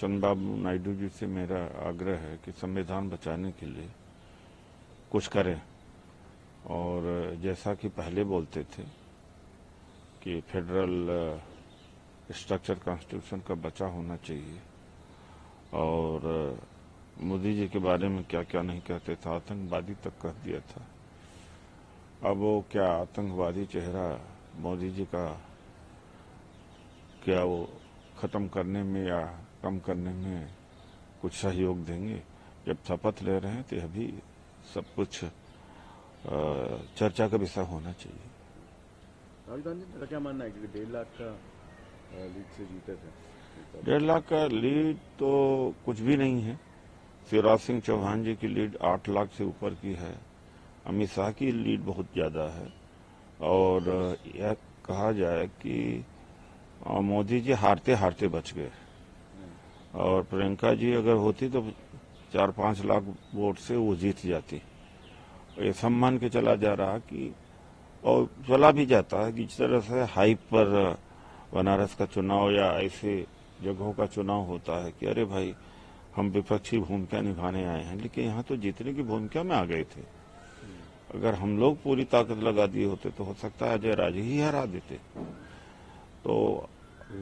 चंद्रबाबू नायडू जी से मेरा आग्रह है कि संविधान बचाने के लिए कुछ करें। और जैसा कि पहले बोलते थे कि फेडरल स्ट्रक्चर कॉन्स्टिट्यूशन का बचा होना चाहिए, और मोदी जी के बारे में क्या क्या नहीं कहते थे, आतंकवादी तक कह दिया था। अब वो क्या आतंकवादी चेहरा मोदी जी का क्या वो खत्म करने में या कम करने में कुछ सहयोग देंगे? जब शपथ ले रहे हैं तो यह भी सब कुछ चर्चा का विषय होना चाहिए। राहुल गांधी मेरा क्या मानना है कि 1.5 लाख का लीड से जीते थे। 1.5 लाख का लीड तो कुछ भी नहीं है। शिवराज सिंह चौहान जी की लीड 8 लाख से ऊपर की है। अमित शाह की लीड बहुत ज्यादा है। और यह कहा जाए कि मोदी जी हारते हारते बच गए, और प्रियंका जी अगर होती तो 4-5 लाख वोट से वो जीत जाती। ये सम्मान के चला जा रहा कि, और चला भी जाता है कि जिस तरह से हाइप पर बनारस का चुनाव या ऐसे जगहों का चुनाव होता है कि अरे भाई हम विपक्षी भूमिका निभाने आए हैं, लेकिन यहाँ तो जीतने की भूमिका में आ गए थे। अगर हम लोग पूरी ताकत लगा दिए होते तो हो सकता है अजय राजे ही हरा देते। तो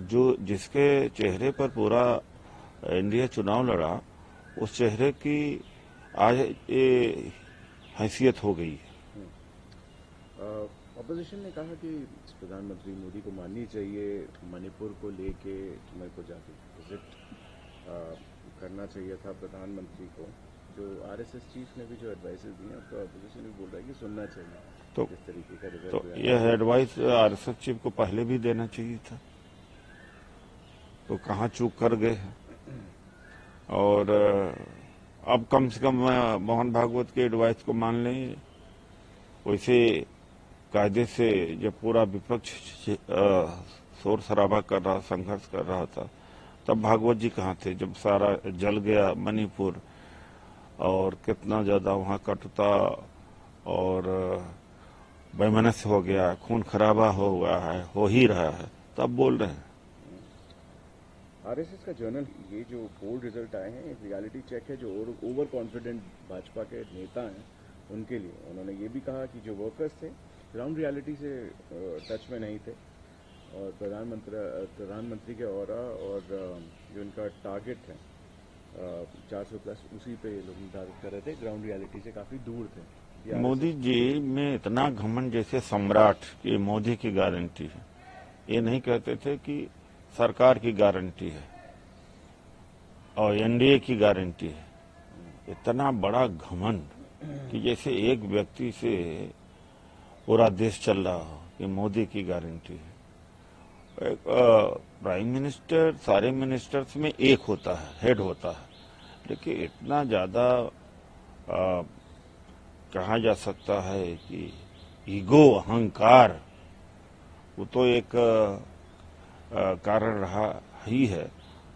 जो जिसके चेहरे पर पूरा इंडिया चुनाव लड़ा, उस चेहरे की आज ये हैसियत हो गई है। ऑपोजिशन ने कहा कि प्रधानमंत्री मोदी को माननी चाहिए, मणिपुर को लेके मेरे को जाके विजिट करना चाहिए था प्रधानमंत्री को। जो आरएसएस चीफ ने भी जो एडवाइसेस दी हैं, तो ऑपोजिशन भी बोल रहा है कि सुनना चाहिए। तो इस तरीके का रिजल्ट तो यह एडवाइस आरएसएस चीफ को पहले भी देना चाहिए था, तो कहाँ चूक कर गए हैं। और अब कम से कम मोहन भागवत के एडवाइस को मान लें। वैसे कायदे से जब पूरा विपक्ष शोर शराबा कर रहा, संघर्ष कर रहा था, तब भागवत जी कहाँ थे जब सारा जल गया मणिपुर, और कितना ज्यादा वहाँ कटुता और वैमनस्य हो गया, खून खराबा हो गया है, हो ही रहा है, तब बोल रहे हैं। आरएसएस का जर्नल, ये जो पोल रिजल्ट आए हैं, एक रियलिटी चेक है जो ओवर कॉन्फिडेंट भाजपा के नेता हैं उनके लिए। उन्होंने ये भी कहा कि जो वर्कर्स थे ग्राउंड रियलिटी से टच में नहीं थे, और प्रधानमंत्री के ऑरा और जो उनका टारगेट है 400+, उसी पे लोग निर्धारित कर रहे थे, ग्राउंड रियलिटी से काफी दूर थे। मोदी जी में इतना घमंड, जैसे सम्राट की मोदी की गारंटी है। ये नहीं कहते थे कि सरकार की गारंटी है और एनडीए की गारंटी है। इतना बड़ा घमंड कि जैसे एक व्यक्ति से पूरा देश चल रहा हो कि मोदी की गारंटी है। एक प्राइम मिनिस्टर सारे मिनिस्टर्स में एक होता है, हेड होता है, लेकिन इतना ज्यादा कहा जा सकता है कि ईगो, अहंकार, वो तो एक कारण रहा ही है।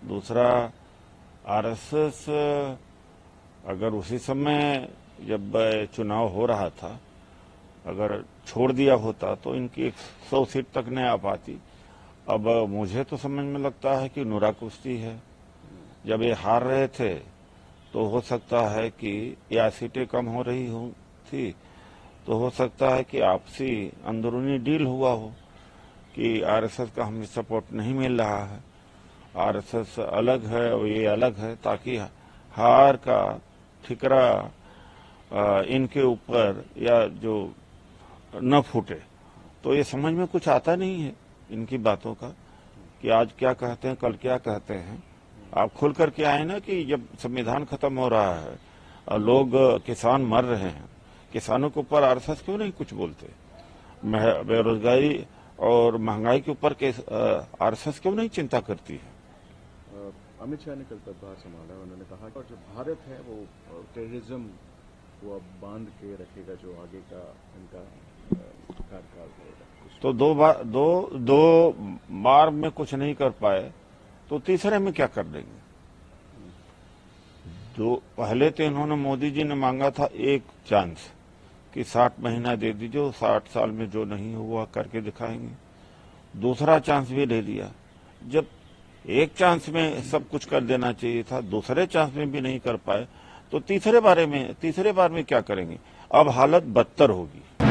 दूसरा, आरएसएस अगर उसी समय जब चुनाव हो रहा था अगर छोड़ दिया होता तो इनकी 100 सीट तक नहीं आ पाती। अब मुझे तो समझ में लगता है कि नुरा कुश्ती है। जब ये हार रहे थे तो हो सकता है कि या सीटें कम हो रही थी, तो हो सकता है कि आपसी अंदरूनी डील हुआ हो कि आरएसएस का हमें सपोर्ट नहीं मिल रहा है, आरएसएस अलग है और ये अलग है, ताकि हार का ठिकरा इनके ऊपर या जो न फूटे। तो ये समझ में कुछ आता नहीं है इनकी बातों का कि आज क्या कहते हैं, कल क्या कहते हैं। आप खुल करके आए ना कि जब संविधान खत्म हो रहा है और लोग किसान मर रहे हैं, किसानों के ऊपर आरएसएस क्यों नहीं कुछ बोलते? बेरोजगारी और महंगाई के ऊपर आरएसएस क्यों नहीं चिंता करती है? अमित शाह ने कल पदभार संभाला, उन्होंने कहा और जो भारत है वो टेररिज्म को अब बांध के रखेगा, जो आगे का इनका कार्यकाल होगा। तो दो बार में कुछ नहीं कर पाए तो तीसरे में क्या कर देंगे? जो पहले तो इन्होंने, मोदी जी ने मांगा था एक चांस कि 60 महीना दे दीजिए, 60 साल में जो नहीं हुआ करके दिखाएंगे। दूसरा चांस भी ले लिया। जब एक चांस में सब कुछ कर देना चाहिए था, दूसरे चांस में भी नहीं कर पाए तो तीसरे बार में क्या करेंगे? अब हालत बदतर होगी।